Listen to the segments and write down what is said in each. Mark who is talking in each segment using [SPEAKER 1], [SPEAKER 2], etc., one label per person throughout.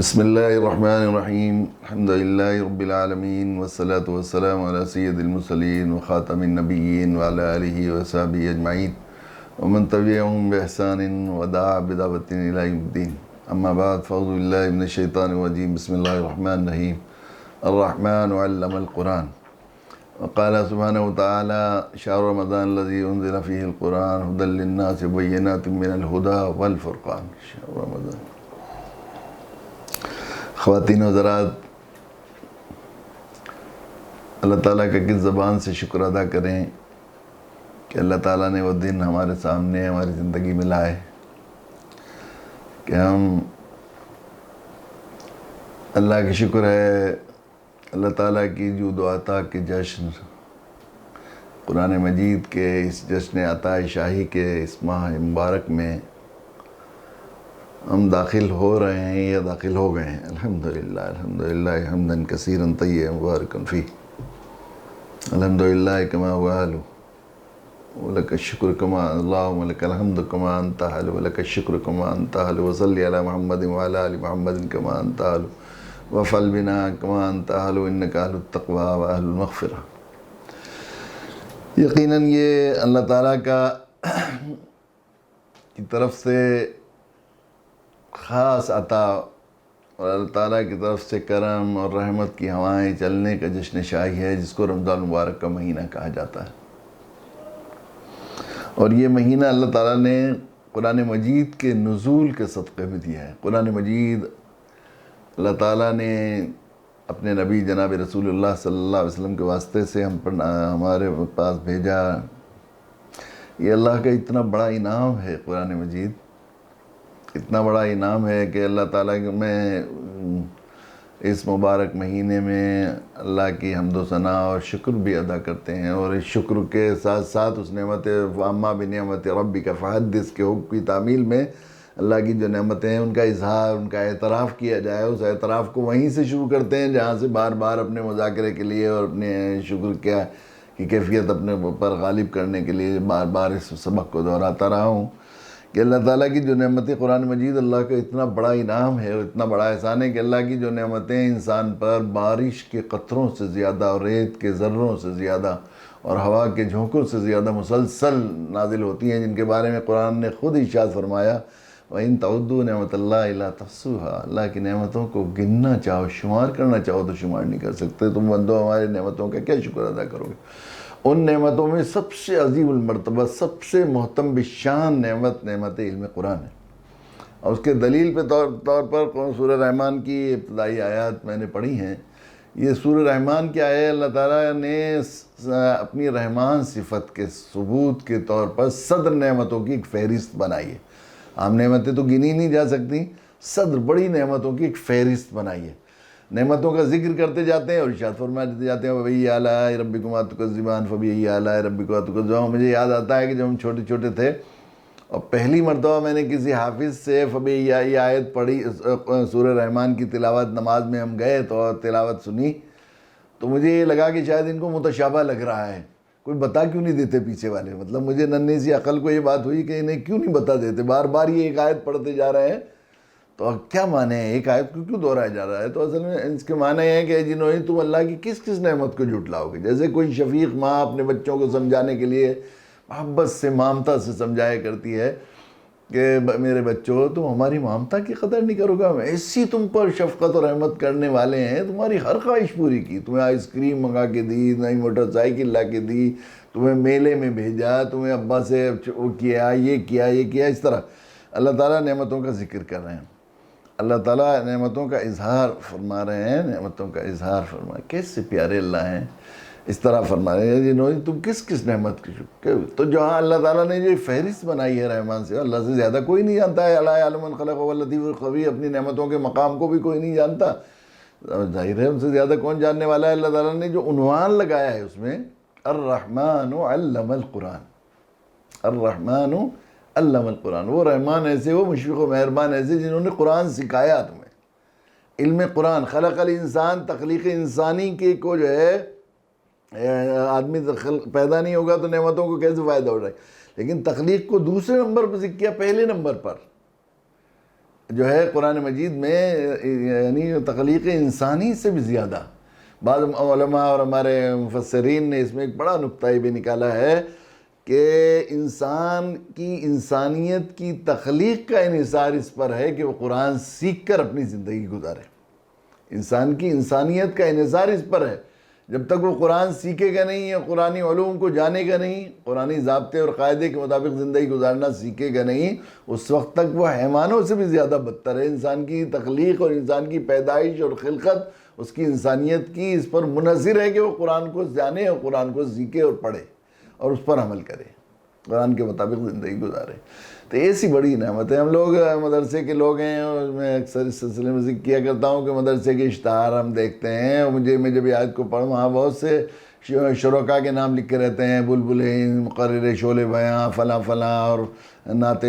[SPEAKER 1] بسم اللہ الرحمن الرحیم الحمد للہ رب العالمین والصلاة والسلام علی سید المرسلین وخاتم النبیین وعلی آلہ وصحبہ اجمعین ومن تبعهم بإحسان ودعا بدعوۃ الی یوم الدین اما بعد فاعوذ باللہ من الشیطان الرجیم بسم اللہ الرحمن الرحیم الرحمن علم القرآن وقال سبحانہ وتعالی شہر رمضان الذی انزل فیہ القرآن ھدی للناس وبینات من الھدی والفرقان۔ شہر رمضان۔ خواتین و حضرات، اللہ تعالیٰ کا کس زبان سے شکر ادا کریں کہ اللہ تعالیٰ نے وہ دن ہمارے سامنے ہماری زندگی میں لائے کہ ہم اللہ کی شکر ہے اللہ تعالیٰ کی جود و عطا کے جشن قرآن مجید کے اس جشن عطا شاہی کے اس ماہ مبارک میں ہم داخل ہو رہے ہیں یا داخل ہو گئے ہیں۔ الحمدللہ حمداً کثیراً طیباً مبارکاً فیہ، الحمدللہ کما هو اہلہ ولک الشکر کما اللہم لک الحمد کما انت اہل ولک الشکر کما انت اہل وصلی علی محمد وعلی آل محمد کما انت اہل وفعل بنا کما انت اہل انک اہل التقوی واہل المغفرہ۔ یقیناً یہ اللہ تعالیٰ کی طرف سے خاص عطا اور اللہ تعالیٰ کی طرف سے کرم اور رحمت کی ہوائیں چلنے کا جشن شاہی ہے جس کو رمضان مبارک کا مہینہ کہا جاتا ہے۔ اور یہ مہینہ اللہ تعالیٰ نے قرآن مجید کے نزول کے صدقے میں دیا ہے۔ قرآن مجید اللہ تعالیٰ نے اپنے نبی جناب رسول اللہ صلی اللہ علیہ وسلم کے واسطے سے ہمارے پاس بھیجا۔ یہ اللہ کا اتنا بڑا انعام ہے، قرآن مجید اتنا بڑا انعام ہے کہ اللہ تعالیٰ میں اس مبارک مہینے میں اللہ کی حمد و ثنا اور شکر بھی ادا کرتے ہیں، اور اس شکر کے ساتھ ساتھ اس نعمت وَأَمَّا بِنِعْمَتِ رَبِّكَ فَحَدِّثْ کے حکم کی تعمیل میں اللہ کی جو نعمتیں ہیں ان کا اظہار، ان کا اعتراف کیا جائے۔ اس اعتراف کو وہیں سے شروع کرتے ہیں جہاں سے بار بار اپنے مذاکرے کے لیے اور اپنے شکر کی کیفیت اپنے پر غالب کرنے کے لیے بار بار اس سبق کو دہراتا رہا ہوں کہ اللہ تعالیٰ کی جو نعمتیں قرآن مجید اللہ کا اتنا بڑا انعام ہے اور اتنا بڑا احسان ہے کہ اللہ کی جو نعمتیں انسان پر بارش کے قطروں سے زیادہ اور ریت کے ذروں سے زیادہ اور ہوا کے جھونکوں سے زیادہ مسلسل نازل ہوتی ہیں، جن کے بارے میں قرآن نے خود ارشاد فرمایا وَإِن تَعُدُّوا نِعْمَتَ اللَّهِ لَا تُحْصُوهَا۔ اللہ کی نعمتوں کو گننا چاہو، شمار کرنا چاہو تو شمار نہیں کر سکتے۔ تم بندو ہماری نعمتوں کا کیا شکر ادا کرو گے؟ ان نعمتوں میں سب سے عظیم المرتبہ، سب سے محتم بشان نعمت علم قرآن ہے۔ اور اس کے دلیل پہ طور پر سورہ رحمان کی ابتدائی آیات میں نے پڑھی ہیں۔ یہ سورہ رحمان کی آیات اللہ تعالیٰ نے اپنی رحمان صفت کے ثبوت کے طور پر صدر نعمتوں کی ایک فہرست بنائی ہے۔ عام نعمتیں تو گنی نہیں جا سکتی، صدر بڑی نعمتوں کی ایک فہرست بنائی ہے۔ نعمتوں کا ذکر کرتے جاتے ہیں اور ارشاد فرماتے جاتے ہیں وَبِأَيِّ آلَاءِ رَبِّكُمَا تُكَذِّبَانِ فَبِأَيِّ آلَاءِ رَبِّكُمَا تُكَذِّبُونَ۔ مجھے یاد آتا ہے کہ جب ہم چھوٹے چھوٹے تھے اور پہلی مرتبہ میں نے کسی حافظ سے فَبِأَيِّ یہ آیت پڑھی، سورہ رحمان کی تلاوت، نماز میں ہم گئے تو تلاوت سنی تو مجھے یہ لگا کہ شاید ان کو متشابہ لگ رہا ہے، کوئی بتا کیوں نہیں دیتے پیچھے والے؟ مطلب مجھے ننھی سی عقل کو یہ بات ہوئی کہ انہیں کیوں نہیں بتا دیتے، بار بار یہ ایک آیت پڑھتے جا رہے ہیں تو کیا معنی ہے، ایک آیت کو کیوں دہرایا جا رہا ہے؟ تو اصل میں اس کے معنی یہ ہے کہ جنہوں تم اللہ کی کس کس نعمت کو جھٹلاؤ گے۔ جیسے کوئی شفیق ماں اپنے بچوں کو سمجھانے کے لیے محبت سے، مامتا سے سمجھایا کرتی ہے کہ میرے بچوں تم ہماری مامتا کی قدر نہیں کرو گے، ہم ایسی تم پر شفقت اور رحمت کرنے والے ہیں، تمہاری ہر خواہش پوری کی، تمہیں آئس کریم منگا کے دی، نئی موٹر سائیکل لا کے دی، تمہیں میلے میں بھیجا، تمہیں ابا سے وہ کیا، یہ کیا، یہ کیا۔ اس طرح اللہ تعالیٰ نعمتوں کا ذکر کر رہے ہیں، اللہ تعالیٰ نعمتوں کا اظہار فرما رہے ہیں، نعمتوں کا اظہار فرما رہے ہیں۔ کیسے پیارے اللہ ہیں، اس طرح فرما رہے ہیں جنہوں تم کس کس نعمت کی شکر۔ تو جہاں اللہ تعالیٰ نے جو فہرست بنائی ہے رحمان سے، اللہ سے زیادہ کوئی نہیں جانتا ہے، الا یعلم من خلق وهو اللطیف الخبیر، اپنی نعمتوں کے مقام کو بھی کوئی نہیں جانتا، ظاہر ہے ان سے زیادہ کون جاننے والا ہے۔ اللہ تعالیٰ نے جو عنوان لگایا ہے اس میں الرحمن علم القرآن، الرحمن علم القرآن، وہ رحمان ایسے، وہ مشفق و مہربان ایسے جنہوں نے قرآن سکھایا تمہیں، علم قرآن۔ خلق الانسان، تخلیق انسانی کے کو جو ہے آدمی پیدا نہیں ہوگا تو نعمتوں کو کیسے فائدہ اٹھائے، لیکن تخلیق کو دوسرے نمبر پر ذکر کیا، پہلے نمبر پر جو ہے قرآن مجید میں یعنی تخلیق انسانی سے بھی زیادہ، بعض علماء اور ہمارے مفسرین نے اس میں ایک بڑا نقطہ یہ بھی نکالا ہے کہ انسان کی انسانیت کی تخلیق کا انحصار اس پر ہے کہ وہ قرآن سیکھ کر اپنی زندگی گزارے۔ انسان کی انسانیت کا انحصار اس پر ہے، جب تک وہ قرآن سیکھے گا نہیں، قرآنی علوم کو جانے گا نہیں، قرآنی ضابطے اور قاعدے کے مطابق زندگی گزارنا سیکھے گا نہیں، اس وقت تک وہ حیوانوں سے بھی زیادہ بدتر ہے۔ انسان کی تخلیق اور انسان کی پیدائش اور خلقت اس کی انسانیت کی اس پر منحصر ہے کہ وہ قرآن کو جانے اور قرآن کو سیکھے اور پڑھے اور اس پر عمل کرے، قرآن کے مطابق زندگی گزارے۔ تو ایسی بڑی نعمت ہے۔ ہم لوگ مدرسے کے لوگ ہیں، اور میں اکثر اس سلسلے میں ذکر کیا کرتا ہوں کہ مدرسے کے اشتہار ہم دیکھتے ہیں، اور میں جب آیت کو پڑھوں وہاں بہت سے شرکاء کے نام لکھ کے رہتے ہیں، بلبل ہند، مقرر شعلِ بیاں، فلاں فلاں، اور نعت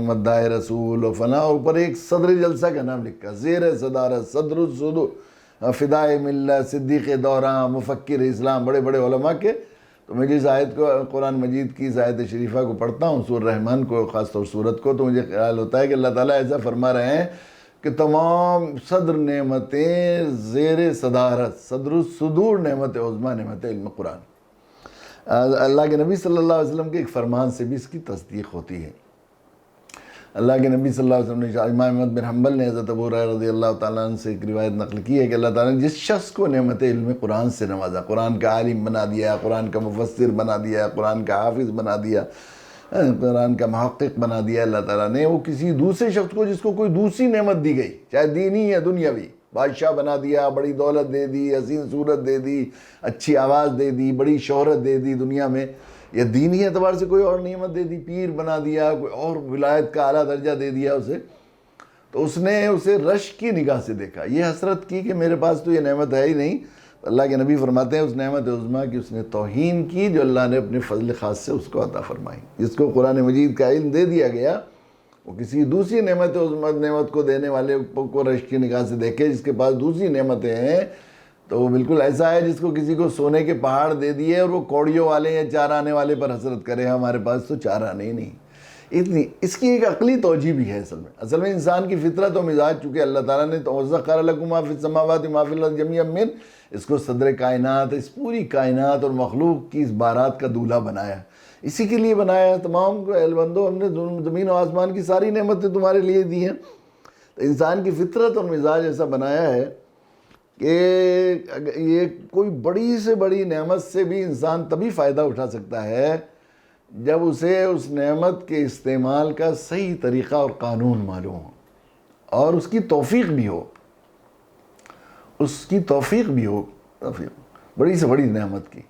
[SPEAKER 1] مداح رسول اور فلاں، اور اوپر ایک صدر جلسہ کا نام لکھا، زیر صدارت صدر الصدور، فدائے ملت، صدیق دوراں، مفکر اسلام، بڑے بڑے علماء کے۔ تو میں جس آیت کو قرآن مجید کی اس آیت شریفہ کو پڑھتا ہوں، سورہ رحمان کو، خاص طور سورت کو، تو مجھے خیال ہوتا ہے کہ اللہ تعالیٰ ایسا فرما رہے ہیں کہ تمام صدر نعمتیں زیر صدارت، صدر الصدور نعمت عظمیٰ نعمت علم قرآن، اللہ کے نبی صلی اللہ علیہ وسلم کے ایک فرمان سے بھی اس کی تصدیق ہوتی ہے۔ اللہ کے نبی صلی اللہ علیہ وسلم نے، امام احمد بن حنبل نے حضرت ابو ہریرہ رضی اللہ تعالیٰ عنہ سے ایک روایت نقل کی ہے کہ اللہ تعالیٰ نے جس شخص کو نعمت علم قرآن سے نوازا، قرآن کا عالم بنا دیا، قرآن کا مفسر بنا دیا، قرآن کا حافظ بنا دیا، قرآن کا محقق بنا دیا اللہ تعالیٰ نے، وہ کسی دوسرے شخص کو جس کو کوئی دوسری نعمت دی گئی، چاہے دینی یا دنیاوی، بادشاہ بنا دیا، بڑی دولت دے دی، حسین صورت دے دی، اچھی آواز دے دی، بڑی شہرت دے دی دنیا میں، یا دینی اعتبار سے کوئی اور نعمت دے دی، پیر بنا دیا، کوئی اور ولایت کا اعلیٰ درجہ دے دیا اسے، تو اس نے اسے رشک کی نگاہ سے دیکھا، یہ حسرت کی کہ میرے پاس تو یہ نعمت ہے ہی نہیں۔ اللہ کے نبی فرماتے ہیں اس نعمت عظمیٰ کی اس نے توہین کی جو اللہ نے اپنے فضل خاص سے اس کو عطا فرمائی۔ جس کو قرآن مجید کا علم دے دیا گیا، وہ کسی دوسری نعمت عظمیٰ نعمت کو دینے والے کو رشک کی نگاہ سے دیکھے، جس کے پاس دوسری نعمتیں ہیں، تو وہ بالکل ایسا ہے جس کو کسی کو سونے کے پہاڑ دے دیے اور وہ کوڑیوں والے یا چار آنے والے پر حسرت کرے، ہمارے پاس تو چار آنے ہی نہیں۔ اتنی اس کی ایک عقلی توجہ بھی ہے اصل میں انسان کی فطرت و مزاج، چونکہ اللہ تعالیٰ نے وَسَخَّرَ لَكُم مَا فِي السَّمَاوَاتِ وَمَا فِي الْأَرْضِ جَمِيعًا مِّنْهُ، اس کو صدر کائنات، اس پوری کائنات اور مخلوق کی اس بارات کا دولہ بنایا، اسی کے لیے بنایا۔ تمام اہل بندو، ہم نے زمین و آسمان کی ساری نعمتیں تمہارے لیے دی ہیں۔ تو انسان کی فطرت اور مزاج ایسا بنایا ہے کہ یہ کوئی بڑی سے بڑی نعمت سے بھی انسان تبھی فائدہ اٹھا سکتا ہے جب اسے اس نعمت کے استعمال کا صحیح طریقہ اور قانون معلوم ہو، اور اس کی توفیق بھی ہو، بڑی سے بڑی نعمت کی۔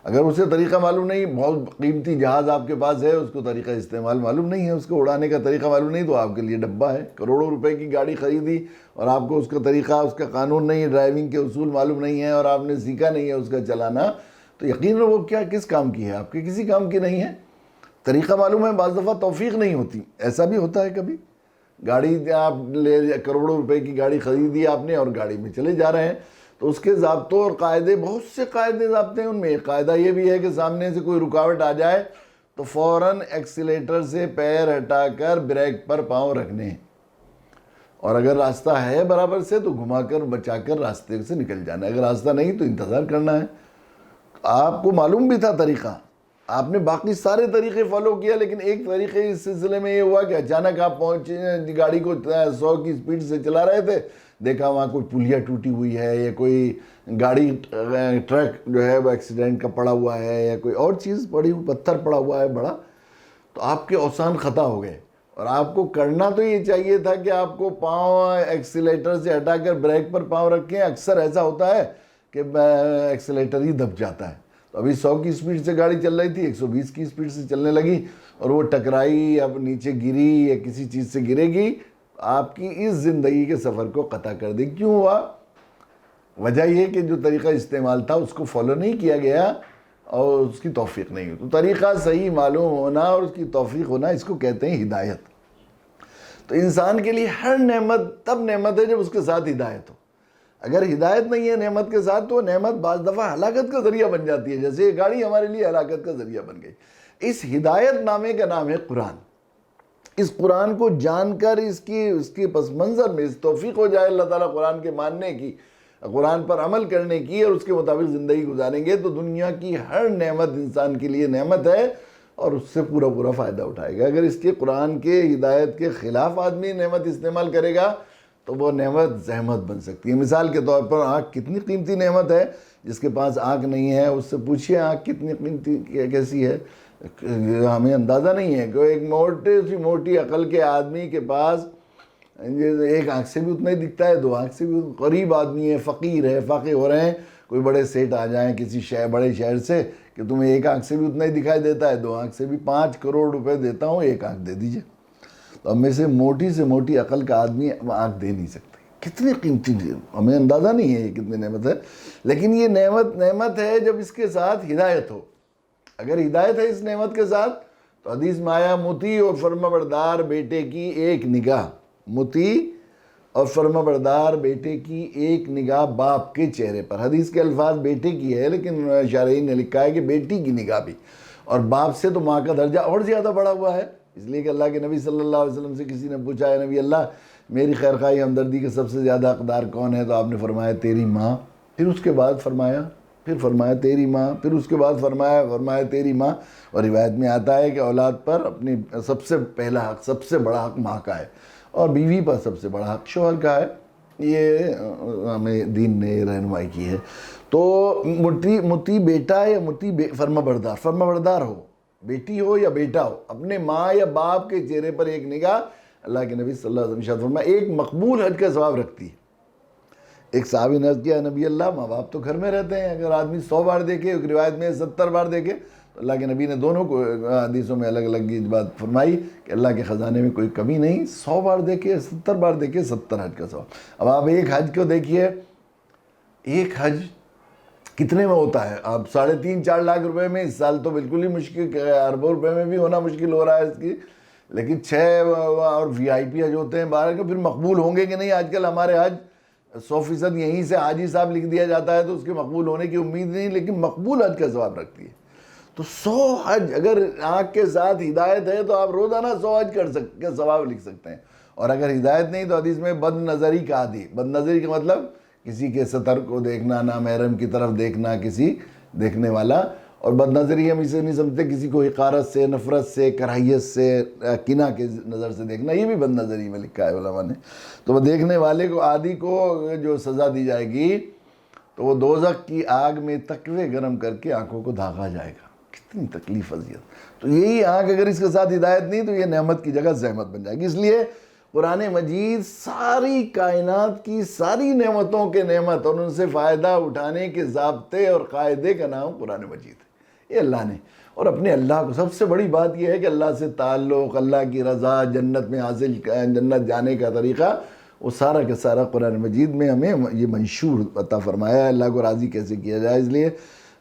[SPEAKER 1] اگر اسے طریقہ معلوم نہیں، بہت قیمتی جہاز آپ کے پاس ہے، اس کو طریقہ استعمال معلوم نہیں ہے، اس کو اڑانے کا طریقہ معلوم نہیں، تو آپ کے لیے ڈبہ ہے۔ کروڑوں روپے کی گاڑی خریدی اور آپ کو اس کا طریقہ، اس کا قانون نہیں، ڈرائیونگ کے اصول معلوم نہیں ہے، اور آپ نے سیکھا نہیں ہے اس کا چلانا، تو یقیناً وہ کس کام کی ہے؟ آپ کے کسی کام کی نہیں ہے۔ طریقہ معلوم ہے، بعض دفعہ توفیق نہیں ہوتی، ایسا بھی ہوتا ہے کبھی۔ گاڑی آپ کروڑوں روپے کی گاڑی خریدی آپ نے اور گاڑی میں چلے جا رہے ہیں، تو اس کے ضابطوں اور قاعدے، بہت سے قاعدے ضابطے ہیں، ان میں ایک قاعدہ یہ بھی ہے کہ سامنے سے کوئی رکاوٹ آ جائے تو فوراً ایکسیلیٹر سے پیر ہٹا کر بریک پر پاؤں رکھنے ہیں، اور اگر راستہ ہے برابر سے تو گھما کر بچا کر راستے سے نکل جانا ہے، اگر راستہ نہیں تو انتظار کرنا ہے۔ آپ کو معلوم بھی تھا طریقہ، آپ نے باقی سارے طریقے فالو کیا، لیکن ایک طریقے اس سلسلے میں یہ ہوا کہ اچانک آپ پہنچے، گاڑی کو 100 کی سپیڈ سے چلا رہے تھے، دیکھا وہاں کوئی پلیا ٹوٹی ہوئی ہے، یا کوئی گاڑی ٹرک جو ہے وہ ایکسیڈنٹ کا پڑا ہوا ہے، یا کوئی اور چیز پڑی ہوئی، پتھر پڑا ہوا ہے بڑا، تو آپ کے اوسان خطا ہو گئے۔ اور آپ کو کرنا تو یہ چاہیے تھا کہ آپ کو پاؤں ایکسیلیٹر سے ہٹا کر بریک پر پاؤں رکھیں۔ اکثر ایسا ہوتا ہے کہ ایکسیلیٹر ہی دب جاتا ہے، تو ابھی 100 کی سپیڈ سے گاڑی چل رہی تھی، 120 کی سپیڈ سے چلنے لگی، اور وہ ٹکرائی، اب نیچے گری یا کسی چیز سے گرے گی، آپ کی اس زندگی کے سفر کو قطع کر دے۔ کیوں ہوا؟ وجہ یہ کہ جو طریقہ استعمال تھا اس کو فالو نہیں کیا گیا اور اس کی توفیق نہیں ہوئی۔ تو طریقہ صحیح معلوم ہونا اور اس کی توفیق ہونا، اس کو کہتے ہیں ہدایت۔ تو انسان کے لیے ہر نعمت تب نعمت ہے جب اس کے ساتھ ہدایت ہو۔ اگر ہدایت نہیں ہے نعمت کے ساتھ تو نعمت بعض دفعہ ہلاکت کا ذریعہ بن جاتی ہے، جیسے یہ گاڑی ہمارے لیے ہلاکت کا ذریعہ بن گئی۔ اس ہدایت نامے کا نام ہے قرآن۔ اس قرآن کو جان کر اس کی پس منظر میں اس توفیق ہو جائے اللہ تعالیٰ قرآن کے ماننے کی، قرآن پر عمل کرنے کی اور اس کے مطابق زندگی گزاریں گے، تو دنیا کی ہر نعمت انسان کے لیے نعمت ہے اور اس سے پورا فائدہ اٹھائے گا۔ اگر اس کے قرآن کے ہدایت کے خلاف آدمی نعمت استعمال کرے گا تو وہ نعمت زحمت بن سکتی ہے۔ مثال کے طور پر آنکھ کتنی قیمتی نعمت ہے، جس کے پاس آنکھ نہیں ہے اس سے پوچھئے آنکھ کتنی قیمتی کیسی ہے، ہمیں اندازہ نہیں ہے کہ ایک موٹی عقل کے آدمی کے پاس ایک آنکھ سے بھی اتنا ہی دکھتا ہے، دو آنکھ سے بھی، غریب آدمی ہے، فقیر ہے، فاقے ہو رہے ہیں، کوئی بڑے سیٹ آ جائیں کسی بڑے شہر سے کہ تمہیں ایک آنکھ سے بھی اتنا ہی دکھائی دیتا ہے، دو آنکھ سے بھی 5 کروڑ روپے دیتا ہوں، ایک آنکھ دے دیجئے۔ تو ہم میں سے موٹی عقل کا آدمی آنکھ دے نہیں سکتے، کتنی قیمتی، ہمیں اندازہ نہیں ہے یہ کتنی نعمت ہے، لیکن یہ نعمت ہے جب اس کے ساتھ ہدایت ہو۔ اگر ہدایت ہے اس نعمت کے ساتھ تو حدیث میں آیا مطیع اور فرما بردار بیٹے کی ایک نگاہ، مطیع اور فرما بردار بیٹے کی ایک نگاہ باپ کے چہرے پر، حدیث کے الفاظ بیٹے کی ہے لیکن شارحین نے لکھا ہے کہ بیٹی کی نگاہ بھی، اور باپ سے تو ماں کا درجہ اور زیادہ بڑا ہوا ہے، اس لیے کہ اللہ کے نبی صلی اللہ علیہ وسلم سے کسی نے پوچھا ہے نبی اللہ میری خیرخواہی ہمدردی کے سب سے زیادہ حقدار کون ہے، تو آپ نے فرمایا تیری ماں، پھر اس کے بعد فرمایا تیری ماں، پھر اس کے بعد فرمایا تیری ماں، اور روایت میں آتا ہے کہ اولاد پر اپنی سب سے پہلا حق، سب سے بڑا حق ماں کا ہے، اور بیوی پر سب سے بڑا حق شوہر کا ہے، یہ ہمیں دین نے رہنمائی کی ہے۔ تو مطیع بیٹا ہے یا مطیع فرما بردار ہو، بیٹی ہو یا بیٹا ہو، اپنے ماں یا باپ کے چہرے پر ایک نگاہ اللہ کے نبی صلی اللہ علیہ وسلم فرمایا ایک مقبول حج کا ثواب رکھتی ہے۔ ایک صحابی نے عرض کیا نبی اللہ ماں باپ تو گھر میں رہتے ہیں، اگر آدمی 100 بار دیکھے، ایک روایت میں 70 بار دیکھے، تو اللہ کے نبی نے دونوں کو حدیثوں میں الگ الگ یہ بات فرمائی کہ اللہ کے خزانے میں کوئی کمی نہیں، 100 بار دیکھے 70 بار دیکھے 70 حج کا ثواب۔ اب آپ ایک حج کو دیکھیے، ایک حج کتنے میں ہوتا ہے؟ آپ 3.5-4 لاکھ روپے میں، اس سال تو بالکل ہی مشکل، اربوں روپے میں بھی ہونا مشکل ہو رہا ہے اس کی، لیکن 6 اور VIP حج ہوتے ہیں 12 کے، پھر مقبول ہوں گے کہ نہیں؟ آج کل ہمارے حج 100% یہیں سے حاجی صاحب لکھ دیا جاتا ہے تو اس کے مقبول ہونے کی امید نہیں، لیکن مقبول حج کا ثواب رکھتی ہے۔ تو 100 حج اگر آنکھ کے ساتھ ہدایت ہے تو آپ روزانہ 100 حج کر سکتے ہیں، ثواب لکھ سکتے ہیں، اور اگر ہدایت نہیں تو حدیث میں بد نظری کا عادی، بد نظری کا مطلب کسی کے ستر کو دیکھنا، نامحرم کی طرف دیکھنا، کسی دیکھنے والا، اور بد نظری ہم اسے نہیں سمجھتے کسی کو حقارت سے، نفرت سے، کراہیت سے، کناہ کے نظر سے دیکھنا، یہ بھی بد نظری میں لکھا ہے علماء نے۔ تو وہ دیکھنے والے کو، عادی کو جو سزا دی جائے گی تو وہ دوزخ کی آگ میں تکوے گرم کر کے آنکھوں کو دھاگا جائے گا، کتنی تکلیف اذیت۔ تو یہی آنکھ اگر اس کے ساتھ ہدایت نہیں تو یہ نعمت کی جگہ زحمت بن جائے گی۔ اس لیے قرآن مجید ساری کائنات کی ساری نعمتوں کے نعمت اور ان سے فائدہ اٹھانے کے ضابطے اور قاعدے کا نام قرآن مجید ہے، یہ اللہ نے، اور اپنے اللہ کو، سب سے بڑی بات یہ ہے کہ اللہ سے تعلق، اللہ کی رضا، جنت میں حاصل، جنت جانے کا طریقہ، وہ سارا کا سارا قرآن مجید میں ہمیں یہ منشور عطا فرمایا ہے، اللہ کو راضی کیسے کیا جائے۔ اس لیے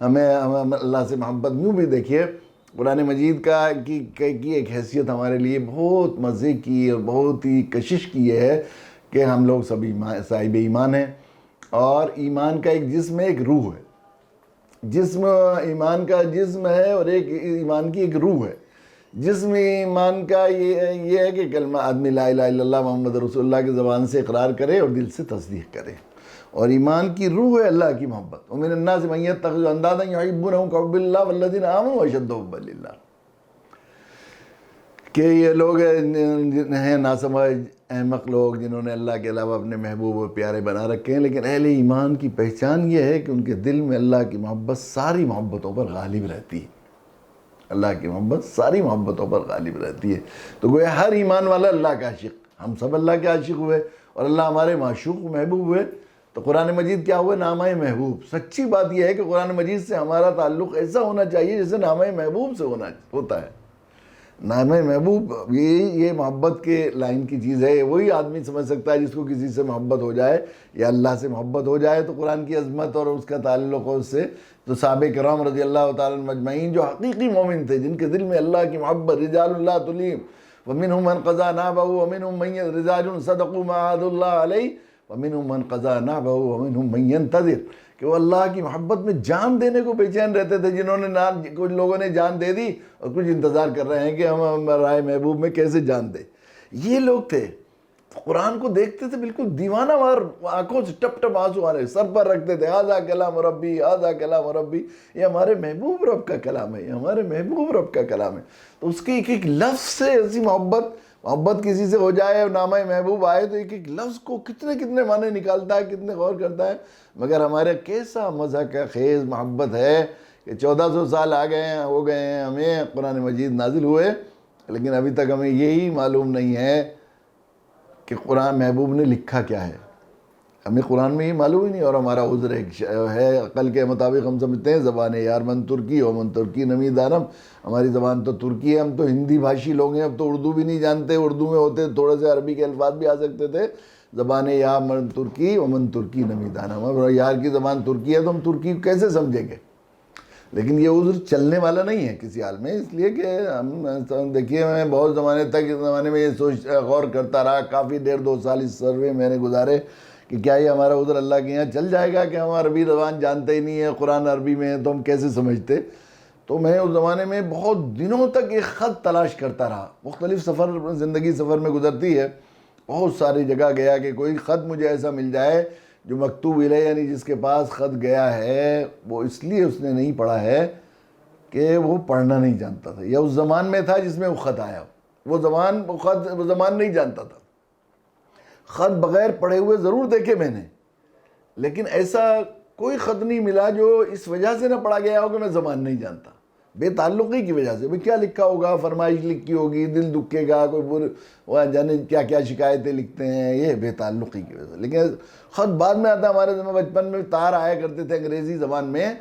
[SPEAKER 1] ہمیں اللہ سے محبت، یوں بھی دیکھیے قرآن مجید کی ایک حیثیت ہمارے لیے بہت مزے کی اور بہت ہی کشش کی یہ ہے کہ ہم لوگ سب صاحب ایمان ہیں، اور ایمان کا ایک جسم ہے، ایک روح ہے، جسم ایمان کا جسم ہے اور ایک ایمان کی ایک روح ہے۔ جسم ایمان کا یہ ہے کہ کلمہ آدمی لا الہ الا اللہ محمد رسول اللہ کی زبان سے اقرار کرے اور دل سے تصدیق کرے، اور ایمان کی روح ہے اللہ کی محبت۔ ومن الناس من يتخذ اندادا يحبونهم كحب الله والذين آمنوا اشد حبا لله، کہ یہ لوگ ہیں ناسمجھ احمق لوگ جنہوں نے اللہ کے علاوہ اپنے محبوب و پیارے بنا رکھے ہیں، لیکن اہل ایمان کی پہچان یہ ہے کہ ان کے دل میں اللہ کی محبت ساری محبتوں پر غالب رہتی ہے، اللہ کی محبت ساری محبتوں پر غالب رہتی ہے۔ تو گویا ہر ایمان والا اللہ کا عاشق، ہم سب اللہ کے عاشق ہوئے اور اللہ ہمارے معشوق محبوب ہوئے، تو قرآن مجید کیا ہوئے؟ نامہ محبوب۔ سچی بات یہ ہے کہ قرآن مجید سے ہمارا تعلق ایسا ہونا چاہیے جیسے نامہ محبوب سے ہوتا ہے۔ نامہ محبوب یہ محبت کے لائن کی چیز ہے، وہی آدمی سمجھ سکتا ہے جس کو کسی سے محبت ہو جائے یا اللہ سے محبت ہو جائے تو قرآن کی عظمت اور اس کا تعلق اس سے۔ تو صحابہ کرام رضی اللہ تعالیٰ عنہم اجمعین جو حقیقی مومن تھے، جن کے دل میں اللہ کی محبت، رجال اللہ تلیم ومنہم من قضى نحبہ ومنہم من رجال صدقوا ما عاہدوا اللہ علیہ وَمِنْهُمْ مَنْ قَضَىٰ نَحْبَهُ وَمِنْهُمْ مَنْ يَنْتَظِرُ، کہ وہ اللہ کی محبت میں جان دینے کو بے چین رہتے تھے، جنہوں نے کچھ لوگوں نے جان دے دی اور کچھ انتظار کر رہے ہیں کہ ہم رائے محبوب میں کیسے جان دیں. یہ لوگ تھے. قرآن کو دیکھتے تھے بالکل دیوانہ وار، آنکھوں سے ٹپ ٹپ آنسو آ رہے، سر پر رکھتے تھے، ھذا کلام ربی، ھذا کلام ربی، یہ ہمارے محبوب رب کا کلام ہے، یہ ہمارے محبوب رب کا کلام ہے. تو اس کے ایک ایک لفظ سے ایسی محبت کسی سے ہو جائے اور نامہ محبوب آئے تو ایک ایک لفظ کو کتنے کتنے معنی نکالتا ہے، کتنے غور کرتا ہے. مگر ہمارے کیسا مزہ کا خیز محبت ہے کہ 1400 سال آ گئے ہیں، ہو گئے ہیں، ہمیں قرآن مجید نازل ہوئے، لیکن ابھی تک ہمیں یہی معلوم نہیں ہے کہ قرآن محبوب نے لکھا کیا ہے. ہمیں قرآن میں یہ معلوم ہی نہیں، اور ہمارا عذر ہے عقل کے مطابق ہم سمجھتے ہیں زبان یار من ترکی ہو من ترکی نمی دانم، ہماری زبان تو ترکی ہے، ہم تو ہندی بھاشی لوگ ہیں، اب تو اردو بھی نہیں جانتے، اردو میں ہوتے تھوڑے سے عربی کے الفاظ بھی آ سکتے تھے. زبان یار من ترکی ومن ترکی نمی دانم، اب یار کی زبان ترکی ہے تو ہم ترکی کیسے سمجھیں گے. لیکن یہ عذر چلنے والا نہیں ہے کسی حال میں، اس لیے کہ ہم دیکھیے، میں بہت زمانے تک اس زمانے میں یہ غور کرتا رہا، کافی 1.5-2 سال اس سروے میں نے گزارے کہ کیا یہ ہمارا عذر اللہ کے یہاں چل جائے گا کہ ہم عربی زبان جانتے ہی نہیں ہے، قرآن عربی میں ہے تو ہم کیسے سمجھتے. تو میں اس زمانے میں بہت دنوں تک ایک خط تلاش کرتا رہا. مختلف زندگی سفر میں گزرتی ہے، بہت ساری جگہ گیا کہ کوئی خط مجھے ایسا مل جائے جو مکتوب الیہ، یعنی جس کے پاس خط گیا ہے وہ اس لیے اس نے نہیں پڑھا ہے کہ وہ پڑھنا نہیں جانتا تھا، یا اس زمان میں تھا جس میں وہ خط آیا، وہ زمان نہیں جانتا تھا. خط بغیر پڑھے ہوئے ضرور دیکھے میں نے، لیکن ایسا کوئی خط نہیں ملا جو اس وجہ سے نہ پڑھا گیا ہو کہ میں زبان نہیں جانتا، بے تعلقی کی وجہ سے. کیا لکھا ہوگا، فرمائش لکھی ہوگی، دل دکھے گا، کوئی وہ جانے کیا کیا شکایتیں لکھتے ہیں، یہ بے تعلقی کی وجہ سے. لیکن خط بعد میں آتا. ہمارے بچپن میں تار آیا کرتے تھے انگریزی زبان میں،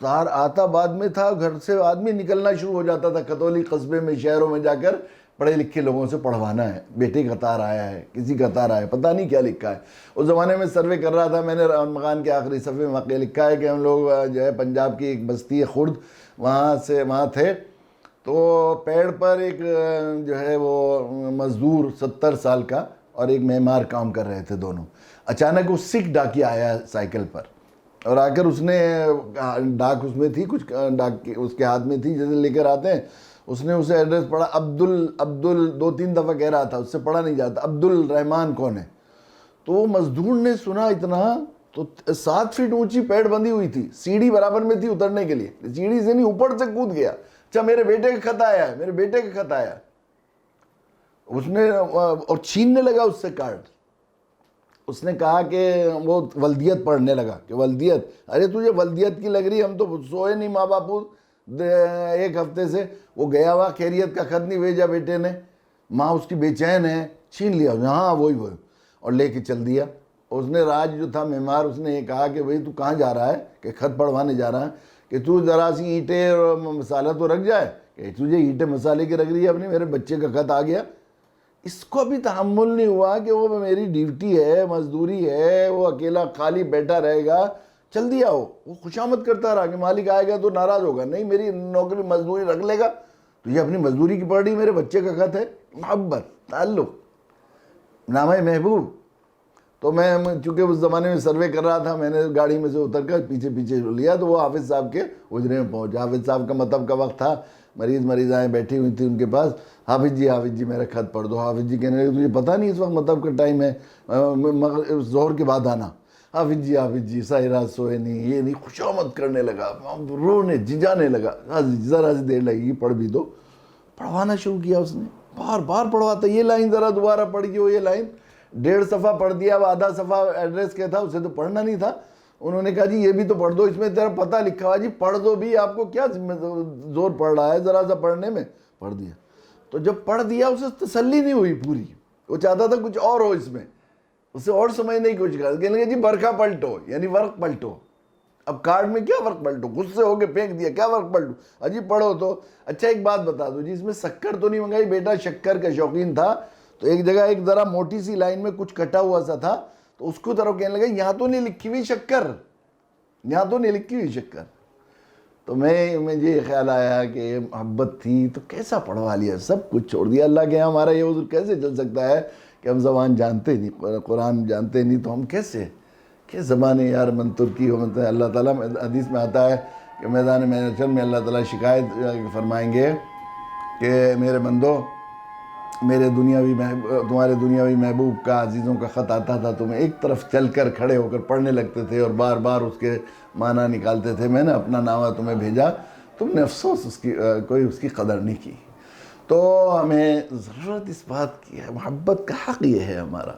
[SPEAKER 1] تار آتا بعد میں تھا، گھر سے آدمی نکلنا شروع ہو جاتا تھا کتولی قصبے میں، شہروں میں جا کر پڑھے لکھے لوگوں سے پڑھوانا ہے، بیٹے کا تار آیا ہے، کسی کا تار آیا ہے، پتہ نہیں کیا لکھا ہے. اس زمانے میں سروے کر رہا تھا میں نے، مغان کے آخری صفحے میں واقعہ لکھا ہے کہ ہم لوگ جو ہے پنجاب کی ایک بستی ہے خرد، وہاں تھے. تو پیڑ پر ایک جو ہے وہ مزدور 70 سال کا اور ایک معمار کام کر رہے تھے دونوں. اچانک وہ سکھ ڈاکیا آیا سائیکل پر، اور آ کر اس نے ڈاک اس میں تھی، کچھ ڈاک اس کے ہاتھ میں تھی جیسے لے کر آتے ہیں. اس نے اسے ایڈریس پڑھا، عبدل 2-3 دفعہ کہہ رہا تھا، اس سے پڑھا نہیں جاتا، عبد الرحمن کون ہے. تو وہ مزدور نے سنا اتنا، تو 7 فٹ اونچی پیڑ بندھی ہوئی تھی، سیڑھی برابر میں تھی اترنے کے لیے، سیڑھی سے نہیں اوپر سے کود گیا. اچھا میرے بیٹے کا خط آیا ہے، میرے بیٹے کا خط آیا. اس نے اور چھیننے لگا اس سے کارڈ. اس نے کہا کہ وہ ولدیت پڑھنے لگا کہ ولدیت، ارے تجھے ولدیت کی لگ رہی، ہم تو سوئے نہیں ماں باپو 1 ہفتے سے. وہ گیا ہوا خیریت کا خط نہیں بھیجا بیٹے نے، ماں اس کی بے چین ہے. چھین لیا، ہاں وہی اور لے کے چل دیا. اس نے راج جو تھا معمار، اس نے یہ کہا کہ بھئی تو کہاں جا رہا ہے، کہ خط پڑھوانے جا رہا ہے، کہ تو ذرا سی اینٹیں اور مسالہ تو رکھ جائے، کہ تجھے اینٹیں مسالے کی رکھ رہی ہے اپنی، میرے بچے کا خط آ گیا. اس کو بھی تحمل نہیں ہوا کہ وہ میری ڈیوٹی ہے، مزدوری ہے، وہ اکیلا خالی بیٹھا رہے گا. چل دیا. وہ خوشامد کرتا رہا کہ مالک آئے گا تو ناراض ہوگا، نہیں میری نوکری مزدوری رکھ لے گا، تو یہ اپنی مزدوری کی پڑھ رہی، میرے بچے کا خط ہے. محبت، تعلق، نامہ محبوب. تو میں چونکہ اس زمانے میں سروے کر رہا تھا، میں نے گاڑی میں سے اتر کر پیچھے لیا تو وہ حافظ صاحب کے حجرے میں پہنچا. حافظ صاحب کا مطلب کا وقت تھا، مریضائیں بیٹھی ہوئی تھی ان کے پاس. حافظ جی میرا خط پڑھ دو. حافظ جی کہنے لگے تجھے پتہ نہیں اس وقت مطلب کا ٹائم ہے، ظہر کے بعد آنا. حافظ جی ساری رات سوئے نہیں، یہ نہیں، خوشامد کرنے لگا، رونے جھنجھانے لگا. ذرا سی دیر لگی، پڑھ بھی دو. پڑھوانا شروع کیا اس نے، بار بار پڑھواتا، یہ لائن ذرا دوبارہ پڑھیو، یہ لائن 1.5 صفحہ پڑھ دیا. اب آدھا صفحہ ایڈریس کیا تھا، اسے تو پڑھنا نہیں تھا. انہوں نے کہا جی یہ بھی تو پڑھ دو، اس میں تیرا پتہ لکھا ہوا. جی پڑھ دو بھی، آپ کو کیا زور پڑ رہا ہے ذرا سا پڑھنے میں. پڑھ دیا. تو جب پڑھ دیا اسے تسلی نہیں ہوئی پوری، وہ چاہتا تھا کچھ اور ہو اس میں، اسے اور سمجھنے کی کوشش کر. کہنے لگے جی برقع پلٹو، یعنی ورق پلٹو. اب کارڈ میں کیا ورق پلٹو، غصے ہو کے پھینک دیا، کیا ورق پلٹو، اجی پڑھو تو. اچھا ایک بات بتا دو جی، اس میں شکر تو نہیں منگائی؟ بیٹا شکر کا شوقین تھا، تو ایک جگہ ایک ذرا موٹی سی لائن میں کچھ کٹا ہوا سا تھا، تو اس کو طرف کہنے لگا یہاں تو نہیں لکھی ہوئی شکر، یہاں تو نہیں لکھی ہوئی شکر. تو مجھے یہ خیال آیا کہ محبت تھی تو کیسا پڑھوا لیا، سب کچھ چھوڑ دیا. اللہ کے یہاں ہمارا یہ عذر کیسے چل سکتا ہے کہ ہم زبان جانتے نہیں، قرآن جانتے نہیں، تو ہم کیسے زبانیں یار من ترکی ہو مطلب اللہ تعالیٰ حدیث میں آتا ہے کہ میدان محشر میں اللہ تعالیٰ شکایت فرمائیں گے کہ میرے بندو، میرے تمہارے دنیاوی محبوب کا، عزیزوں کا خط آتا تھا، تمہیں ایک طرف چل کر کھڑے ہو کر پڑھنے لگتے تھے اور بار بار اس کے معنی نکالتے تھے، میں نے اپنا نامہ تمہیں بھیجا، تم نے افسوس کوئی اس کی قدر نہیں کی۔ تو ہمیں ضرورت اس بات کی ہے، محبت کا حق یہ ہے ہمارا،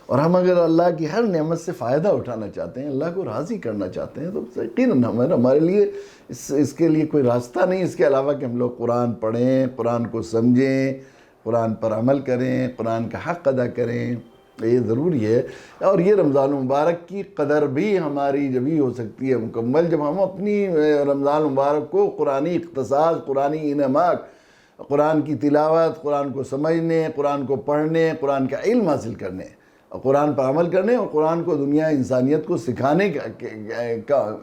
[SPEAKER 1] اور ہم اگر اللہ کی ہر نعمت سے فائدہ اٹھانا چاہتے ہیں، اللہ کو راضی کرنا چاہتے ہیں، تو یقیناً ہمارے لیے اس کے لیے کوئی راستہ نہیں اس کے علاوہ کہ ہم لوگ قرآن پڑھیں، قرآن کو سمجھیں، قرآن پر عمل کریں، قرآن کا حق ادا کریں، یہ ضروری ہے۔ اور یہ رمضان المبارک کی قدر بھی ہماری جبھی ہو سکتی ہے مکمل جب ہم اپنی رمضان المبارک کو قرآنی اختصاص، قرآنی انعامات، قرآن کی تلاوت، قرآن کو سمجھنے، قرآن کو پڑھنے، قرآن کا علم حاصل کرنے، اور قرآن پر عمل کرنے، اور قرآن کو دنیا انسانیت کو سکھانے کا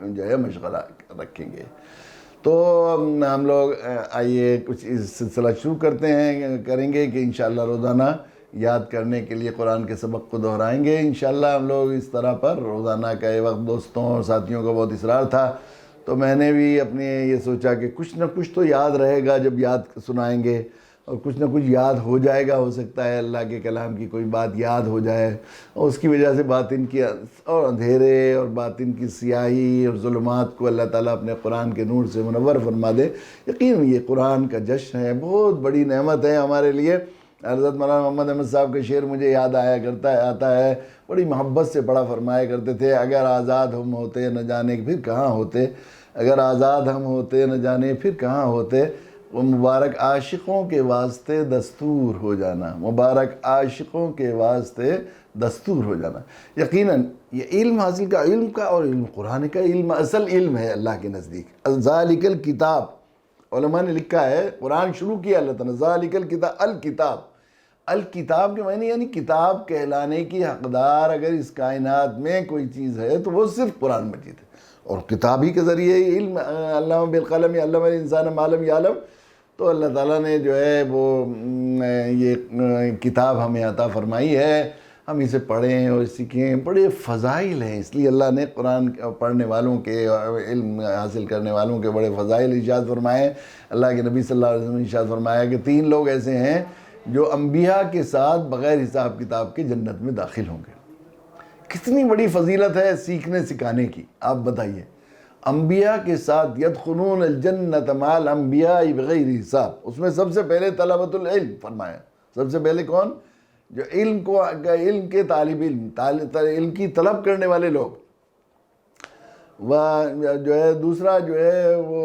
[SPEAKER 1] جو ہے مشغلہ رکھیں گے۔ تو ہم لوگ آئیے کچھ اس سلسلہ شروع کریں گے کہ انشاءاللہ روزانہ یاد کرنے کے لیے قرآن کے سبق کو دہرائیں گے انشاءاللہ ہم لوگ اس طرح پر روزانہ کا۔ یہ وقت دوستوں اور ساتھیوں کا بہت اصرار تھا، تو میں نے بھی اپنے یہ سوچا کہ کچھ نہ کچھ تو یاد رہے گا جب یاد سنائیں گے، اور کچھ نہ کچھ یاد ہو جائے گا، ہو سکتا ہے اللہ کے کلام کی کوئی بات یاد ہو جائے، اور اس کی وجہ سے باطن کی اور اندھیرے اور باطن کی سیاہی اور ظلمات کو اللہ تعالیٰ اپنے قرآن کے نور سے منور فرما دے۔ یقیناً یہ قرآن کا جشن ہے، بہت بڑی نعمت ہے ہمارے لیے۔ حضرت مولانا محمد احمد صاحب کا شعر مجھے یاد آتا ہے، بڑی محبت سے پڑھا فرمایا کرتے تھے، اگر آزاد ہم ہوتے نہ جانے پھر کہاں ہوتے، اگر آزاد ہم ہوتے نہ جانے پھر کہاں ہوتے، وہ مبارک عاشقوں کے واسطے دستور ہو جانا، مبارک عاشقوں کے واسطے دستور ہو جانا۔ یقیناً یہ علم حاصل کا، علم کا اور علم قرآن کا علم اصل علم ہے اللہ کے نزدیک۔ ذالک الکتاب، علماء نے لکھا ہے، قرآن شروع کیا اللہ تعالیٰ، ذالک الکتاب، الکتاب کے معنی یعنی کتاب کہلانے کی حقدار اگر اس کائنات میں کوئی چیز ہے تو وہ صرف قرآن مجید ہے، اور کتاب ہی کے ذریعے علم، علم بالقلم علم الانسان ما لم یعلم، تو اللہ تعالیٰ نے جو ہے وہ یہ کتاب ہمیں عطا فرمائی ہے، ہم اسے پڑھیں اور سیکھیں۔ بڑے فضائل ہیں، اس لیے اللہ نے قرآن پڑھنے والوں کے، علم حاصل کرنے والوں کے بڑے فضائل ارشاد فرمائے۔ اللہ کے نبی صلی اللہ علیہ وسلم نے ارشاد فرمایا کہ 3 لوگ ایسے ہیں جو انبیاء کے ساتھ بغیر حساب کتاب کے جنت میں داخل ہوں گے۔ کتنی بڑی فضیلت ہے سیکھنے سکھانے کی، آپ بتائیے۔ انبیاء کے ساتھ یدخلون الجنت مع الانبیاء بغیر حساب، اس میں سب سے پہلے طلبۃ العلم فرمایا، سب سے پہلے کون؟ جو علم کے طالب علم کی طلب کرنے والے لوگ، وہ جو ہے دوسرا جو ہے وہ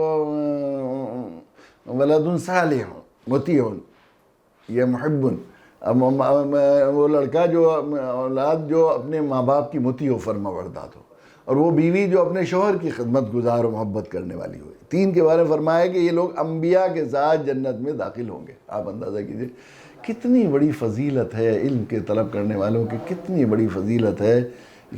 [SPEAKER 1] ولد صالح مطیع یا محب، وہ لڑکا جو اولاد جو اپنے ماں باپ کی مطیع و فرما بردار ہو، اور وہ بیوی جو اپنے شوہر کی خدمت گزار و محبت کرنے والی ہوئی۔ 3 کے بارے میں فرمایا کہ یہ لوگ انبیاء کے ساتھ جنت میں داخل ہوں گے۔ آپ اندازہ کیجئے کتنی بڑی فضیلت ہے علم کے طلب کرنے والوں کی، کتنی بڑی فضیلت ہے،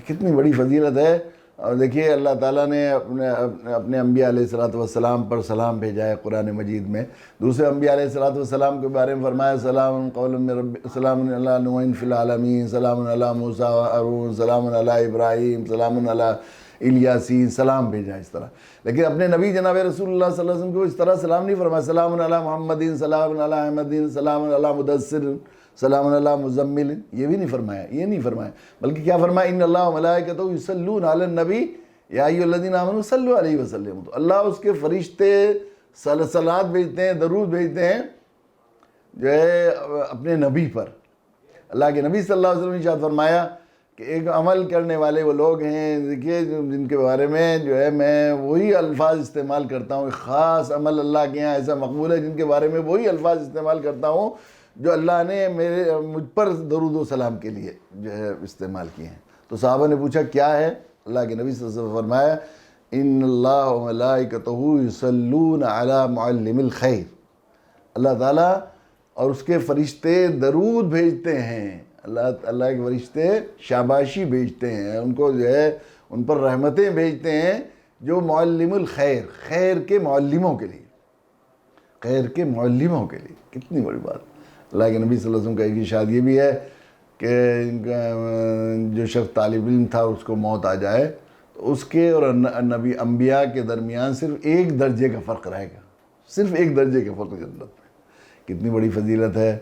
[SPEAKER 1] کتنی بڑی فضیلت ہے۔ اور دیکھیے اللہ تعالیٰ نے اپنے انبیاء علیہ السلام پر سلام بھیجا ہے قرآن مجید میں۔ دوسرے انبیاء علیہ السلام کے بارے میں فرمایا سلام قول من رب، سلام علی نوح فی العالمین، سلام علی موسیٰ و ہارون، سلام علی ابراہیم، سلام علی الیاسین، سلام بھیجا اس طرح۔ لیکن اپنے نبی جناب رسول اللہ صلی اللہ علیہ وسلم کو اس طرح سلام نہیں فرمایا، سلام علی محمد، سلام علی احمد، سلام علی مدثر، سلام علی مزمل، یہ بھی نہیں فرمایا، یہ نہیں فرمایا، بلکہ کیا فرمایا؟ ان اللہ و ملائکتہ یصلون علی النبی یا ایھا الذین آمنوا صلوا علیہ وسلم۔ تو اللہ اس کے فرشتے صلوات بھیجتے ہیں، درود بھیجتے ہیں جو ہے اپنے نبی پر۔ اللہ کے نبی صلی اللہ علیہ وسلم نے ارشاد فرمایا کہ ایک عمل کرنے والے وہ لوگ ہیں، دیکھیے جن کے بارے میں جو ہے میں وہی الفاظ استعمال کرتا ہوں، ایک خاص عمل اللہ کے یہاں ایسا مقبول ہے جن کے بارے میں وہی الفاظ استعمال کرتا ہوں جو اللہ نے مجھ پر درود و سلام کے لیے جو ہے استعمال کیے ہیں۔ تو صحابہ نے پوچھا کیا ہے؟ اللہ کے نبی صلی اللہ علیہ وسلم فرمایا ان اللہ و ملائکتہ یصلون علی معلم الخیر، اللہ تعالیٰ اور اس کے فرشتے درود بھیجتے ہیں، اللہ کے فرشتے شاباشی بھیجتے ہیں، ان کو جو ہے ان پر رحمتیں بھیجتے ہیں جو معلم الخیر، خیر کے معلموں کے لیے، خیر کے معلموں کے لیے۔ کتنی بڑی بات۔ اللہ کے نبی صلی اللہ علیہ وسلم کا ایک ارشاد یہ بھی ہے کہ جو شخص طالب علم تھا اس کو موت آ جائے تو اس کے اور نبی انبیاء کے درمیان صرف 1 درجے کا فرق رہے گا، صرف 1 درجے کے فرق جنت میں۔ کتنی بڑی فضیلت ہے۔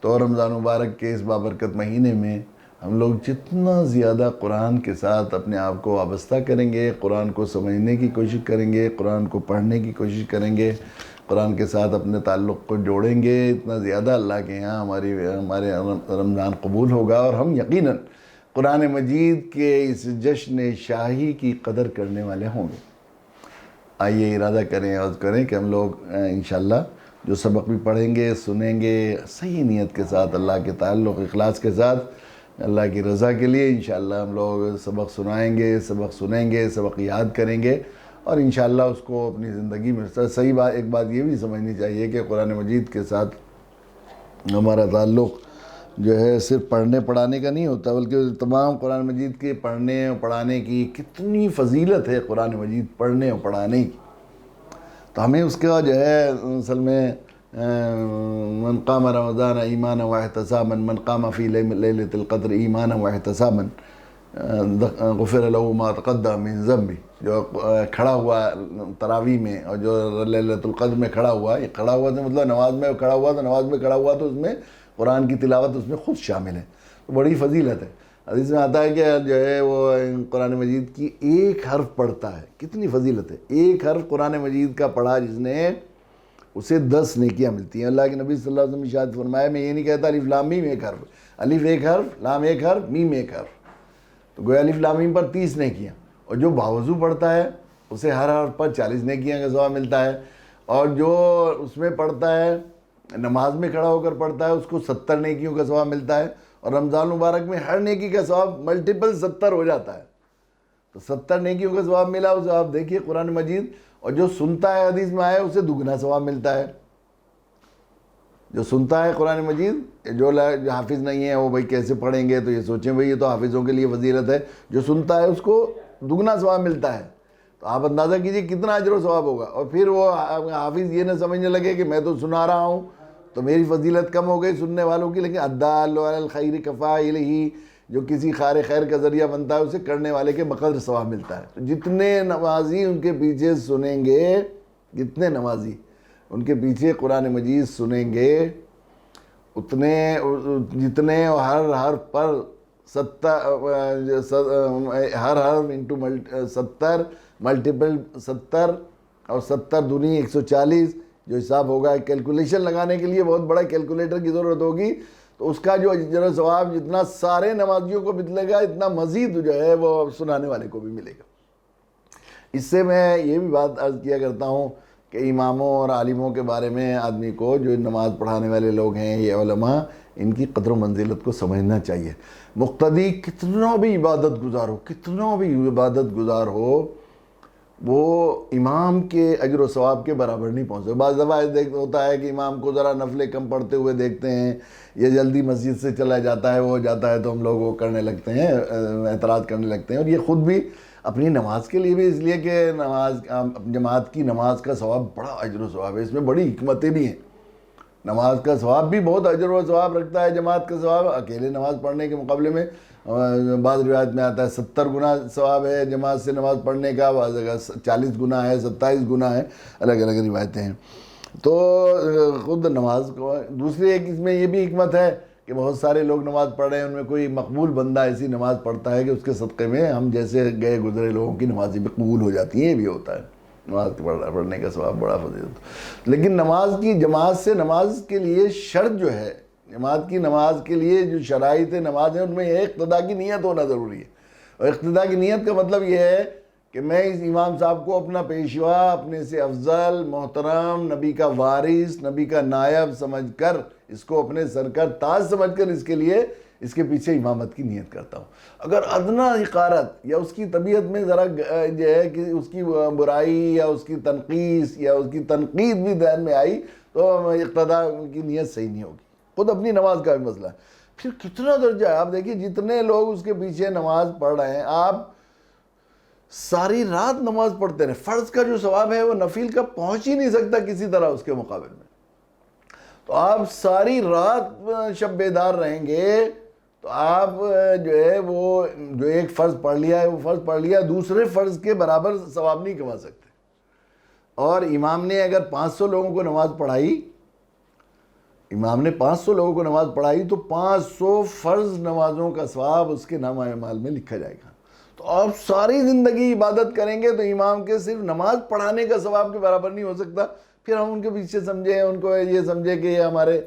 [SPEAKER 1] تو رمضان مبارک کے اس بابرکت مہینے میں ہم لوگ جتنا زیادہ قرآن کے ساتھ اپنے آپ کو وابستہ کریں گے، قرآن کو سمجھنے کی کوشش کریں گے، قرآن کو پڑھنے کی کوشش کریں گے، قرآن کے ساتھ اپنے تعلق کو جوڑیں گے، اتنا زیادہ اللہ کے یہاں ہمارے رمضان قبول ہوگا، اور ہم یقیناً قرآن مجید کے اس جشن شاہی کی قدر کرنے والے ہوں گے۔ آئیے ارادہ کریں، عرض کریں کہ ہم لوگ انشاءاللہ جو سبق بھی پڑھیں گے، سنیں گے، صحیح نیت کے ساتھ، اللہ کے تعلق، اخلاص کے ساتھ، اللہ کی رضا کے لیے انشاءاللہ ہم لوگ سبق سنائیں گے، سبق سنیں گے، سبق یاد کریں گے، اور انشاءاللہ اس کو اپنی زندگی میں صحیح بات۔ ایک بات یہ بھی سمجھنی چاہیے کہ قرآن مجید کے ساتھ ہمارا تعلق جو ہے صرف پڑھنے پڑھانے کا نہیں ہوتا، بلکہ تمام قرآن مجید کے پڑھنے اور پڑھانے کی کتنی فضیلت ہے قرآن مجید پڑھنے اور پڑھانے کی۔ تو ہمیں اس کا جو ہے اصل میں من قام رمضان ایمانا واحتسابا من قام فی لیلۃ القدر ایمانا واحتسابا غفر له ما تقدم من ذنبہ، جو کھڑا ہوا تراویح میں اور جو لیلۃ القدر میں کھڑا ہوا، یہ کھڑا ہوا تو مطلب نماز میں کھڑا ہوا، تو نماز میں کھڑا ہوا تو اس میں قرآن کی تلاوت اس میں خود شامل ہے، تو بڑی فضیلت ہے۔ حدیث میں آتا ہے کہ جو ہے وہ قرآن مجید کی 1 حرف پڑھتا ہے، کتنی فضیلت ہے۔ 1 حرف قرآن مجید کا پڑھا جس نے، اسے 10 نیکیاں ملتی ہیں۔ اللہ کے نبی صلی اللہ علیہ وسلم ارشاد فرمایا، میں یہ نہیں کہتا الف لام میم 1 حرف، الف 1 حرف، لام 1 حرف، میم 1 حرف، تو گویا الف لام میم پر 30 نیکیاں، اور جو باوضو پڑھتا ہے اسے ہر حرف پر 40 نیکیاں کا ثواب ملتا ہے، اور جو اس میں پڑھتا ہے نماز میں کھڑا ہو کر پڑھتا ہے اس کو 70 نیکیوں کا ثواب ملتا ہے، اور رمضان مبارک میں ہر نیکی کا ثواب ملٹیپل 70 ہو جاتا ہے، تو 70 نیکیوں کا ثواب ملا۔ اسے آپ دیکھیے قرآن مجید، اور جو سنتا ہے حدیث میں آیا اسے دگنا ثواب ملتا ہے۔ جو سنتا ہے قرآن مجید، جو حافظ نہیں ہے وہ بھائی کیسے پڑھیں گے، تو یہ سوچیں بھائی یہ تو حافظوں کے لیے فضیلت ہے، جو سنتا ہے اس کو دگنا ثواب ملتا ہے، تو آپ اندازہ کیجئے کتنا اجر و ثواب ہوگا۔ اور پھر وہ حافظ یہ نہ سمجھنے لگے کہ میں تو سنا رہا ہوں تو میری فضیلت کم ہو گئی سننے والوں کی، لیکن الدال علی الخیر کفاعلہ، جو کسی خیر کا ذریعہ بنتا ہے اسے کرنے والے کے بقدر ثواب ملتا ہے۔ تو جتنے نمازی ان کے پیچھے سنیں گے، جتنے نمازی ان کے پیچھے قرآن مجید سنیں گے، جتنے ہر حرف پر 70، ہر حرف انٹو 70 ملٹیپل 70، اور 70 دونی 140، جو حساب ہوگا کیلکولیشن لگانے کے لیے بہت بڑا کیلکولیٹر کی ضرورت ہوگی، تو اس کا جو اجر و ثواب جتنا سارے نمازیوں کو ملے گا، اتنا مزید جو ہے وہ سنانے والے کو بھی ملے گا۔ اس سے میں یہ بھی بات عرض کیا کرتا ہوں کہ اماموں اور عالموں کے بارے میں آدمی کو، جو نماز پڑھانے والے لوگ ہیں، یہ علماء، ان کی قدر و منزلت کو سمجھنا چاہیے۔ مقتدی کتنا بھی عبادت گزار ہو، وہ امام کے اجر و ثواب کے برابر نہیں پہنچتے۔ بعض دفعہ ہوتا ہے کہ امام کو ذرا نفلیں کم پڑھتے ہوئے دیکھتے ہیں، یہ جلدی مسجد سے چلا جاتا ہے، وہ جاتا ہے تو ہم لوگ وہ کرنے لگتے ہیں، اعتراض کرنے لگتے ہیں، اور یہ خود بھی اپنی نماز کے لیے بھی، اس لیے کہ جماعت کی نماز کا ثواب بڑا اجر و ثواب ہے، اس میں بڑی حکمتیں بھی ہیں۔ نماز کا ثواب بھی بہت اجر و ثواب رکھتا ہے جماعت کا ثواب، اکیلے نماز پڑھنے کے مقابلے میں بعض روایت میں آتا ہے 70 گنا ثواب ہے جماعت سے نماز پڑھنے کا، بعض جگہ 40 گنا ہے، 27 گنا ہے، الگ الگ روایتیں ہیں۔ تو خود نماز کو، دوسری ایک اس میں یہ بھی حکمت ہے کہ بہت سارے لوگ نماز پڑھ رہے ہیں، ان میں کوئی مقبول بندہ ایسی نماز پڑھتا ہے کہ اس کے صدقے میں ہم جیسے گئے گزرے لوگوں کی نمازیں بھی قبول ہو جاتی ہیں، یہ بھی ہوتا ہے۔ نماز پڑھنے کا ثواب بڑا فضیلت، لیکن نماز کی جماعت سے نماز کے لیے شرط جو ہے، جماعت کی نماز کے لیے جو شرائط نماز ہیں، ان میں یہ اقتداء کی نیت ہونا ضروری ہے، اور اقتداء کی نیت کا مطلب یہ ہے کہ میں اس امام صاحب کو اپنا پیشوا، اپنے سے افضل، محترم، نبی کا وارث، نبی کا نائب سمجھ کر، اس کو اپنے سر کا تاج سمجھ کر اس کے لیے، اس کے پیچھے امامت کی نیت کرتا ہوں۔ اگر ادنا حقارت یا اس کی طبیعت میں ذرا جو ہے کہ اس کی برائی یا اس کی تنقیص یا اس کی تنقید بھی ذہن میں آئی تو اقتداء کی نیت صحیح نہیں ہوگی۔ خود اپنی نماز کا بھی مسئلہ ہے، پھر کتنا درجہ ہے۔ آپ دیکھیے جتنے لوگ اس کے پیچھے نماز پڑھ رہے ہیں، آپ ساری رات نماز پڑھتے رہے، فرض کا جو ثواب ہے وہ نفل کا پہنچ ہی نہیں سکتا کسی طرح اس کے مقابل میں، تو آپ ساری رات شب بیدار رہیں گے تو آپ جو ہے وہ جو ایک فرض پڑھ لیا ہے وہ فرض پڑھ لیا، دوسرے فرض کے برابر ثواب نہیں کما سکتے۔ اور امام نے اگر 500 لوگوں کو نماز پڑھائی، امام نے 500 لوگوں کو نماز پڑھائی تو 500 فرض نمازوں کا ثواب اس کے نامہ اعمال میں لکھا جائے گا۔ تو آپ ساری زندگی عبادت کریں گے تو امام کے صرف نماز پڑھانے کا ثواب کے برابر نہیں ہو سکتا۔ پھر ہم ان کے پیچھے سمجھیں، ان کو یہ سمجھے کہ یہ ہمارے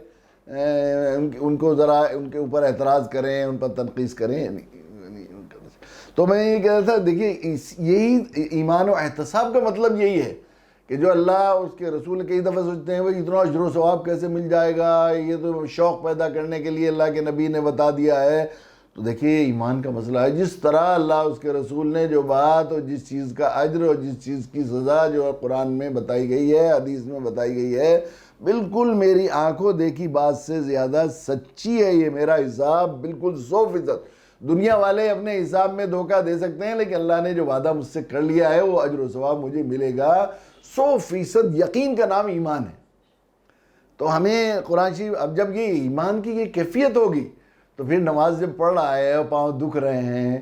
[SPEAKER 1] ان کو ذرا ان کے اوپر اعتراض کریں، ان پر تنقید کریں۔ تو میں یہ کہہ رہا تھا، دیکھیے یہی ایمان و احتساب کا مطلب یہی ہے کہ جو اللہ اس کے رسول کئی دفعہ سوچتے ہیں بھئی اتنا اجر و ثواب کیسے مل جائے گا، یہ تو شوق پیدا کرنے کے لیے اللہ کے نبی نے بتا دیا ہے۔ تو دیکھیے ایمان کا مسئلہ ہے، جس طرح اللہ اس کے رسول نے جو بات اور جس چیز کا اجر اور جس چیز کی سزا جو قرآن میں بتائی گئی ہے، حدیث میں بتائی گئی ہے، بالکل میری آنکھوں دیکھی بات سے زیادہ سچی ہے یہ میرا حساب، بالکل 100%۔ دنیا والے اپنے حساب میں دھوکہ دے سکتے ہیں، لیکن اللہ نے جو وعدہ مجھ سے کر لیا ہے وہ اجر و ثواب مجھے ملے گا۔ 100% یقین کا نام ایمان ہے۔ تو ہمیں قرآن شریف، اب جب یہ ایمان کی یہ کیفیت ہوگی تو پھر نماز جب پڑھ رہا ہے اور پاؤں دکھ رہے ہیں،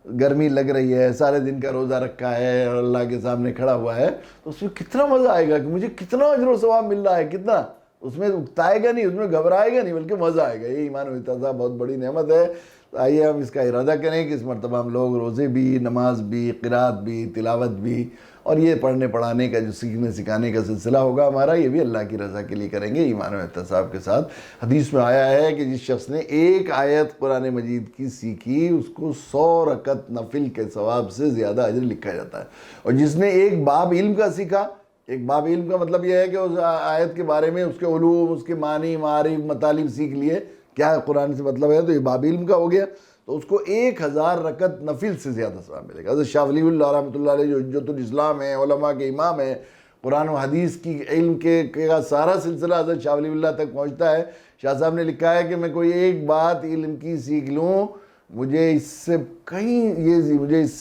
[SPEAKER 1] گرمی لگ رہی ہے، سارے دن کا روزہ رکھا ہے اور اللہ کے سامنے کھڑا ہوا ہے، تو اس میں کتنا مزہ آئے گا کہ مجھے کتنا اجر و ثواب مل رہا ہے، کتنا اس میں اکتائے گا نہیں، اس میں گھبرائے گا نہیں، بلکہ مزہ آئے گا۔ یہ ایمان و احتساب بہت بڑی نعمت ہے۔ تو آئیے ہم اس کا ارادہ کریں کہ اس مرتبہ ہم لوگ روزے بھی، نماز بھی، قرات بھی، تلاوت بھی، اور یہ پڑھنے پڑھانے کا جو سیکھنے سکھانے کا سلسلہ ہوگا ہمارا، یہ بھی اللہ کی رضا کے لیے کریں گے ایمان و احتساب کے ساتھ۔ حدیث میں آیا ہے کہ جس شخص نے ایک آیت قرآن مجید کی سیکھی اس کو 100 رکعت نفل کے ثواب سے زیادہ اجر لکھا جاتا ہے، اور جس نے ایک باب علم کا سیکھا، ایک باب علم کا مطلب یہ ہے کہ اس آیت کے بارے میں اس کے علوم، اس کے معنی، معارف، مطالب سیکھ لیے، کیا قرآن سے مطلب ہے، تو یہ باب علم کا ہو گیا، تو اس کو 1000 رکعت نفل سے زیادہ ثواب ملے گا۔ حضرت شاہ ولی اللہ رحمۃ اللہ علیہ جو حجت الاسلام ہیں، علماء کے امام ہیں، قرآن و حدیث کی علم کا سارا سلسلہ حضرت شاہ ولی اللہ تک پہنچتا ہے۔ شاہ صاحب نے لکھا ہے کہ میں کوئی ایک بات علم کی سیکھ لوں، مجھے اس سے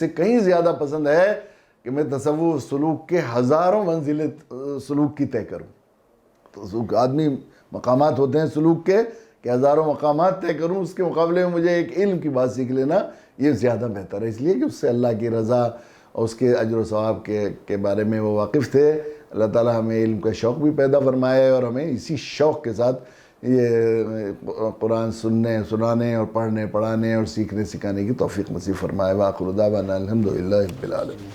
[SPEAKER 1] کہیں زیادہ پسند ہے کہ میں تصوف سلوک کے ہزاروں منزلیں سلوک کی طے کروں۔ تو آدمی مقامات ہوتے ہیں سلوک کے کہ ہزاروں مقامات طے کروں، اس کے مقابلے میں مجھے ایک علم کی بات سیکھ لینا یہ زیادہ بہتر ہے، اس لیے کہ اس سے اللہ کی رضا اور اس کے اجر و ثواب کے بارے میں وہ واقف تھے۔ اللہ تعالیٰ ہمیں علم کا شوق بھی پیدا فرمائے اور ہمیں اسی شوق کے ساتھ یہ قرآن سنانے اور پڑھنے پڑھانے اور سیکھنے سکھانے کی توفیق نصیب فرمائے۔ وآخر دعوانا الحمدللہ رب العالمین۔